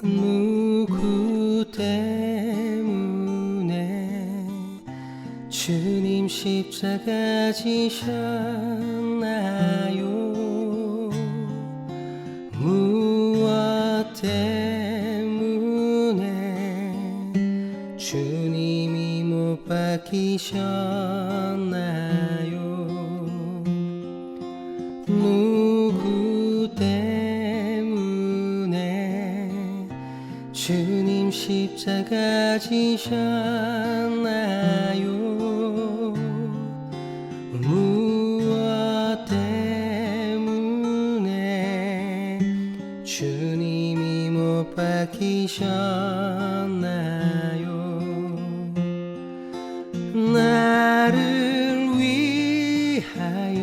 누구 때문에 주님 십자가 지셨나요? 무엇 때문에 주님이 못 박히셨나요? 누구 때문에 주님 십자가 지셨나요? 무엇 때문에 주님이 못 박히셨나요? 나를 위하여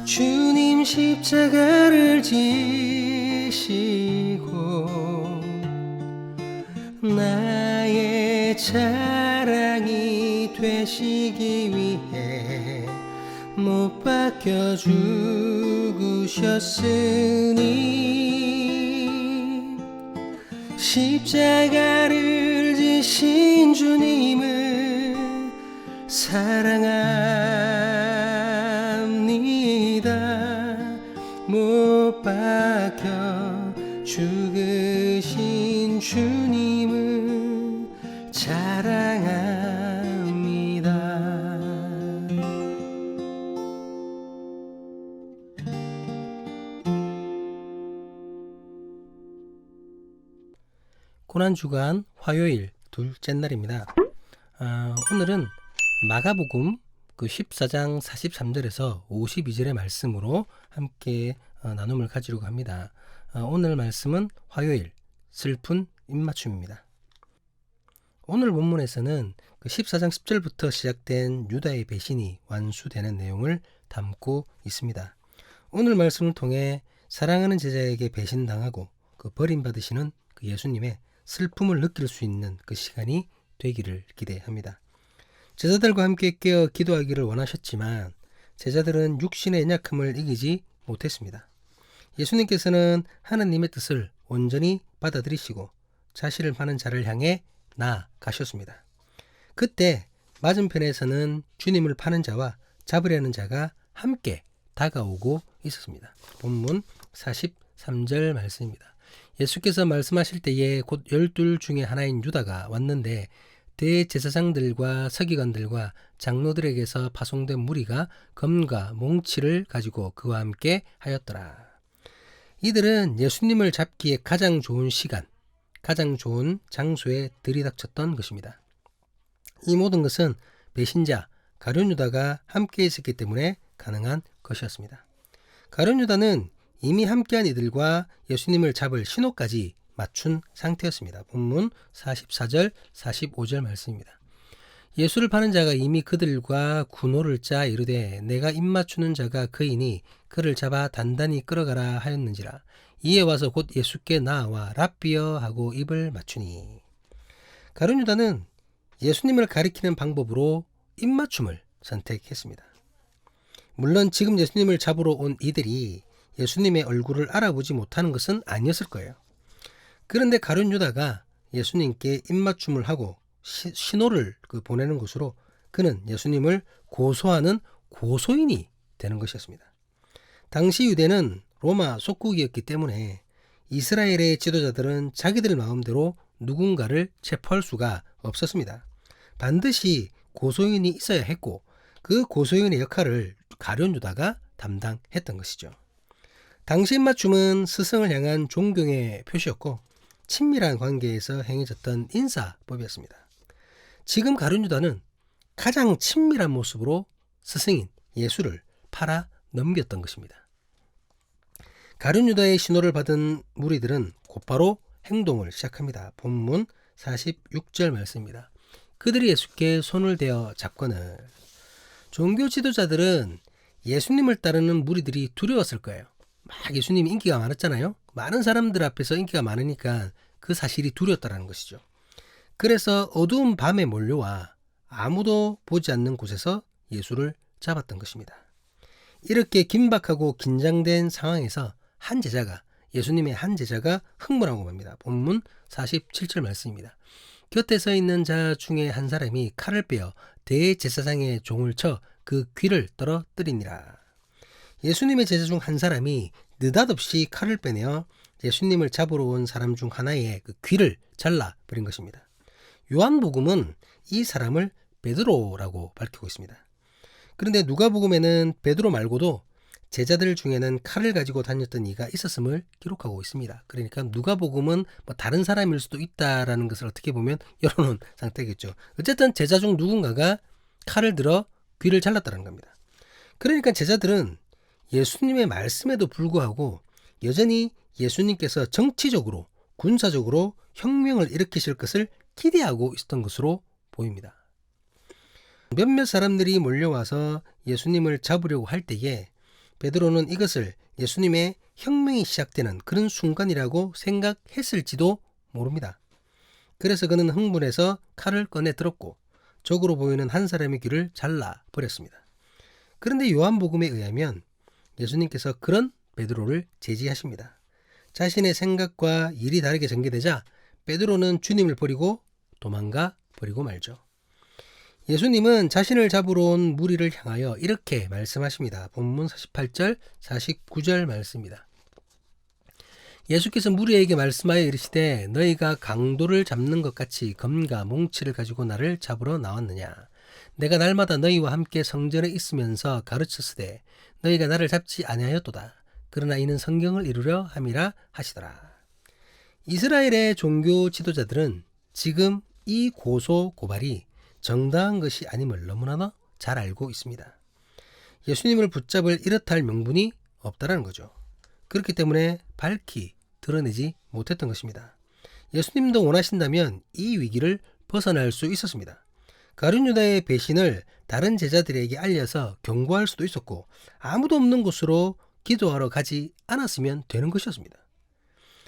주님 십자가를 지시고 나의 자랑이 되시기 위해 못 박혀 죽으셨으니 십자가를 지신 주님을 사랑합니다. 못 박혀 죽으신 주님을 자랑합니다. 고난주간 화요일 둘째 날입니다. 오늘은 마가복음 14장 43절에서 52절의 말씀으로 함께 나눔을 가지려고 합니다. 오늘 말씀은 화요일 슬픈 입맞춤입니다. 오늘 본문에서는 14장 10절부터 시작된 유다의 배신이 완수되는 내용을 담고 있습니다. 오늘 말씀을 통해 사랑하는 제자에게 배신당하고 버림받으시는 예수님의 슬픔을 느낄 수 있는 그 시간이 되기를 기대합니다. 제자들과 함께 깨어 기도하기를 원하셨지만 제자들은 육신의 연약함을 이기지 못했습니다. 예수님께서는 하나님의 뜻을 온전히 받아들이시고 자신을 파는 자를 향해 나아가셨습니다. 그때 맞은편에서는 주님을 파는 자와 잡으려는 자가 함께 다가오고 있었습니다. 본문 43절 말씀입니다. 예수께서 말씀하실 때에 곧 12 중에 하나인 유다가 왔는데 대제사장들과 서기관들과 장로들에게서 파송된 무리가 검과 몽치를 가지고 그와 함께 하였더라. 이들은 예수님을 잡기에 가장 좋은 시간, 가장 좋은 장소에 들이닥쳤던 것입니다. 이 모든 것은 배신자 가룟 유다가 함께 있었기 때문에 가능한 것이었습니다. 가룟 유다는 이미 함께한 이들과 예수님을 잡을 신호까지 맞춘 상태였습니다. 본문 44절 45절 말씀입니다. 예수를 파는 자가 이미 그들과 군호를 짜 이르되 내가 입맞추는 자가 그이니 그를 잡아 단단히 끌어가라 하였는지라. 이에 와서 곧 예수께 나와 랍비여 하고 입을 맞추니. 가룟 유다는 예수님을 가리키는 방법으로 입맞춤을 선택했습니다. 물론 지금 예수님을 잡으러 온 이들이 예수님의 얼굴을 알아보지 못하는 것은 아니었을 거예요. 그런데 가룟 유다가 예수님께 입맞춤을 하고 신호를 보내는 것으로 그는 예수님을 고소하는 고소인이 되는 것이었습니다. 당시 유대는 로마 속국이었기 때문에 이스라엘의 지도자들은 자기들 마음대로 누군가를 체포할 수가 없었습니다. 반드시 고소인이 있어야 했고 그 고소인의 역할을 가룟 유다가 담당했던 것이죠. 당시 입맞춤은 스승을 향한 존경의 표시였고 친밀한 관계에서 행해졌던 인사법이었습니다. 지금 가룟 유다는 가장 친밀한 모습으로 스승인 예수를 팔아 넘겼던 것입니다. 가룟 유다의 신호를 받은 무리들은 곧바로 행동을 시작합니다. 본문 46절 말씀입니다. 그들이 예수께 손을 대어 잡거늘. 종교 지도자들은 예수님을 따르는 무리들이 두려웠을 거예요. 막 예수님이 인기가 많았잖아요. 많은 사람들 앞에서 인기가 많으니까 그 사실이 두려웠다는 것이죠. 그래서 어두운 밤에 몰려와 아무도 보지 않는 곳에서 예수를 잡았던 것입니다. 이렇게 긴박하고 긴장된 상황에서 예수님의 한 제자가 흥분하고 맙니다. 본문 47절 말씀입니다. 곁에 서 있는 자 중에 한 사람이 칼을 빼어 대제사장의 종을 쳐 그 귀를 떨어뜨리니라. 예수님의 제자 중 한 사람이 느닷없이 칼을 빼내어 예수님을 잡으러 온 사람 중 하나의 그 귀를 잘라버린 것입니다. 요한복음은 이 사람을 베드로라고 밝히고 있습니다. 그런데 누가복음에는 베드로 말고도 제자들 중에는 칼을 가지고 다녔던 이가 있었음을 기록하고 있습니다. 그러니까 누가복음은 다른 사람일 수도 있다라는 것을 어떻게 보면 열어놓은 상태겠죠. 어쨌든 제자 중 누군가가 칼을 들어 귀를 잘랐다는 겁니다. 그러니까 제자들은 예수님의 말씀에도 불구하고 여전히 예수님께서 정치적으로 군사적으로 혁명을 일으키실 것을 기대하고 있었던 것으로 보입니다. 몇몇 사람들이 몰려와서 예수님을 잡으려고 할 때에 베드로는 이것을 예수님의 혁명이 시작되는 그런 순간이라고 생각했을지도 모릅니다. 그래서 그는 흥분해서 칼을 꺼내 들었고 적으로 보이는 한 사람의 귀를 잘라버렸습니다. 그런데 요한복음에 의하면 예수님께서 그런 베드로를 제지하십니다. 자신의 생각과 일이 다르게 전개되자 베드로는 주님을 버리고 도망가 버리고 말죠. 예수님은 자신을 잡으러 온 무리를 향하여 이렇게 말씀하십니다. 본문 48절, 49절 말씀입니다. 예수께서 무리에게 말씀하여 이르시되 너희가 강도를 잡는 것 같이 검과 몽치를 가지고 나를 잡으러 나왔느냐. 내가 날마다 너희와 함께 성전에 있으면서 가르쳤으되 너희가 나를 잡지 아니하였도다. 그러나 이는 성경을 이루려 함이라 하시더라. 이스라엘의 종교 지도자들은 지금 이 고소 고발이 정당한 것이 아님을 너무나 잘 알고 있습니다. 예수님을 붙잡을 이렇다 할 명분이 없다라는 거죠. 그렇기 때문에 밝히 드러내지 못했던 것입니다. 예수님도 원하신다면 이 위기를 벗어날 수 있었습니다. 가룟 유다의 배신을 다른 제자들에게 알려서 경고할 수도 있었고 아무도 없는 곳으로 기도하러 가지 않았으면 되는 것이었습니다.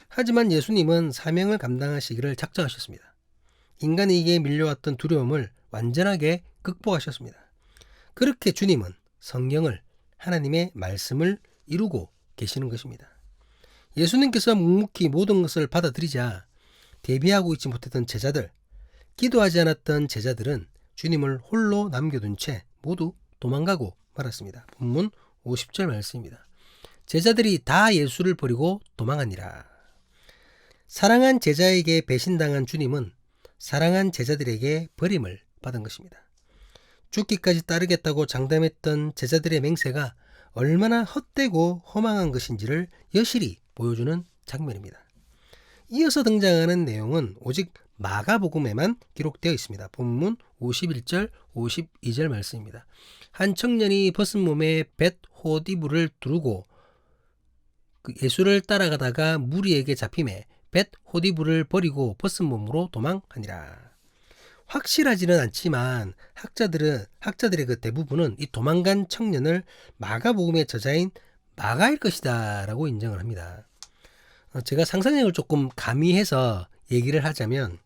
하지만 예수님은 사명을 감당하시기를 작정하셨습니다. 인간에게 밀려왔던 두려움을 완전하게 극복하셨습니다. 그렇게 주님은 성경을, 하나님의 말씀을 이루고 계시는 것입니다. 예수님께서 묵묵히 모든 것을 받아들이자 대비하고 있지 못했던 제자들, 기도하지 않았던 제자들은 주님을 홀로 남겨둔 채 모두 도망가고 말았습니다. 본문 50절 말씀입니다. 제자들이 다 예수를 버리고 도망하니라. 사랑한 제자에게 배신당한 주님은 사랑한 제자들에게 버림을 받은 것입니다. 죽기까지 따르겠다고 장담했던 제자들의 맹세가 얼마나 헛되고 허망한 것인지를 여실히 보여주는 장면입니다. 이어서 등장하는 내용은 오직 마가복음에만 기록되어 있습니다. 본문 51절, 52절 말씀입니다. 한 청년이 벗은 몸에 벳 호디브를 두르고 예수를 따라가다가 무리에게 잡힘에 벳 호디브를 버리고 벗은 몸으로 도망하니라. 확실하지는 않지만 학자들의 그 대부분은 이 도망간 청년을 마가복음의 저자인 마가일 것이다 라고 인정을 합니다. 제가 상상력을 조금 가미해서 얘기를 하자면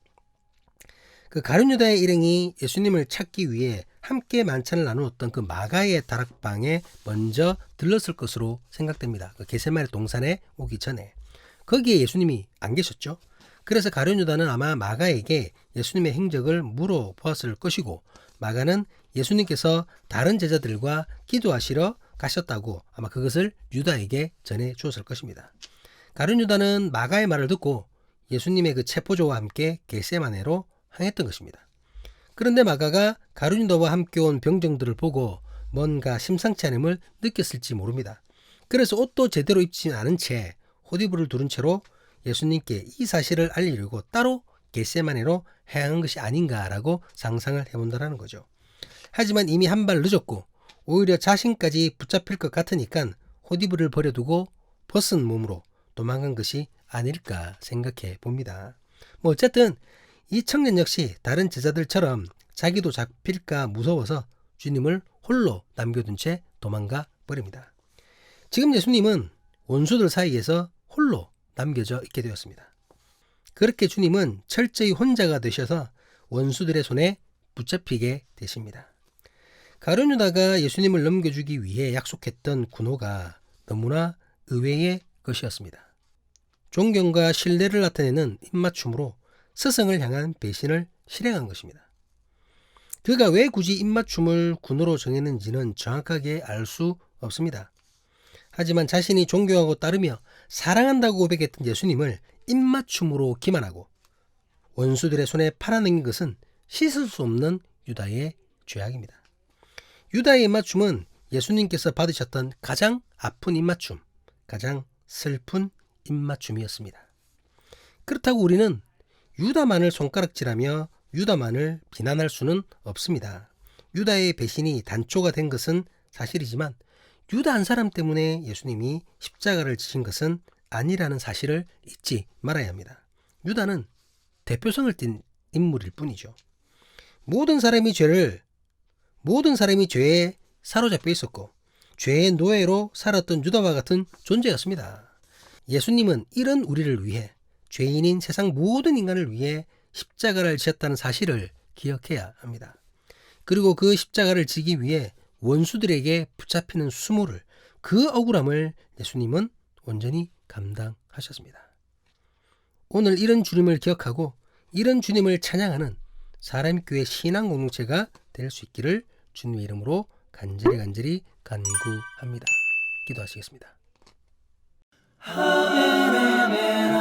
그 가룟 유다의 일행이 예수님을 찾기 위해 함께 만찬을 나누었던 그 마가의 다락방에 먼저 들렀을 것으로 생각됩니다. 그 겟세마네 동산에 오기 전에 거기에 예수님이 안 계셨죠. 그래서 가룟 유다는 아마 마가에게 예수님의 행적을 물어보았을 것이고 마가는 예수님께서 다른 제자들과 기도하시러 가셨다고 아마 그것을 유다에게 전해 주었을 것입니다. 가룟 유다는 마가의 말을 듣고 예수님의 그 체포조와 함께 겟세마네로 향했던 것입니다. 그런데 마가가 가룟 유다와 함께 온 병정들을 보고 뭔가 심상치 않음을 느꼈을지 모릅니다. 그래서 옷도 제대로 입지 않은 채 호디브를 두른 채로 예수님께 이 사실을 알리려고 따로 겟세마네로 향한 것이 아닌가라고 상상을 해본다는 거죠. 하지만 이미 한 발 늦었고 오히려 자신까지 붙잡힐 것 같으니까 호디브를 버려두고 벗은 몸으로 도망간 것이 아닐까 생각해 봅니다. 어쨌든 이 청년 역시 다른 제자들처럼 자기도 잡힐까 무서워서 주님을 홀로 남겨둔 채 도망가 버립니다. 지금 예수님은 원수들 사이에서 홀로 남겨져 있게 되었습니다. 그렇게 주님은 철저히 혼자가 되셔서 원수들의 손에 붙잡히게 되십니다. 가룟 유다가 예수님을 넘겨주기 위해 약속했던 군호가 너무나 의외의 것이었습니다. 존경과 신뢰를 나타내는 입맞춤으로 스승을 향한 배신을 실행한 것입니다. 그가 왜 굳이 입맞춤을 군호로 정했는지는 정확하게 알 수 없습니다. 하지만 자신이 존경하고 따르며 사랑한다고 고백했던 예수님을 입맞춤으로 기만하고 원수들의 손에 팔아넘긴 것은 씻을 수 없는 유다의 죄악입니다. 유다의 입맞춤은 예수님께서 받으셨던 가장 아픈 입맞춤, 가장 슬픈 입맞춤이었습니다. 그렇다고 우리는 유다만을 손가락질하며 유다만을 비난할 수는 없습니다. 유다의 배신이 단초가 된 것은 사실이지만 유다 한 사람 때문에 예수님이 십자가를 지신 것은 아니라는 사실을 잊지 말아야 합니다. 유다는 대표성을 띤 인물일 뿐이죠. 모든 사람이 죄에 사로잡혀 있었고 죄의 노예로 살았던 유다와 같은 존재였습니다. 예수님은 이런 우리를 위해, 죄인인 세상 모든 인간을 위해 십자가를 지셨다는 사실을 기억해야 합니다. 그리고 그 십자가를 지기 위해 원수들에게 붙잡히는 수모를, 그 억울함을 예수님은 온전히 감당하셨습니다. 오늘 이런 주님을 기억하고 이런 주님을 찬양하는 사람교회 신앙 공동체가 될 수 있기를 주님의 이름으로 간절히 간구합니다. 기도하시겠습니다. 아멘, 아멘.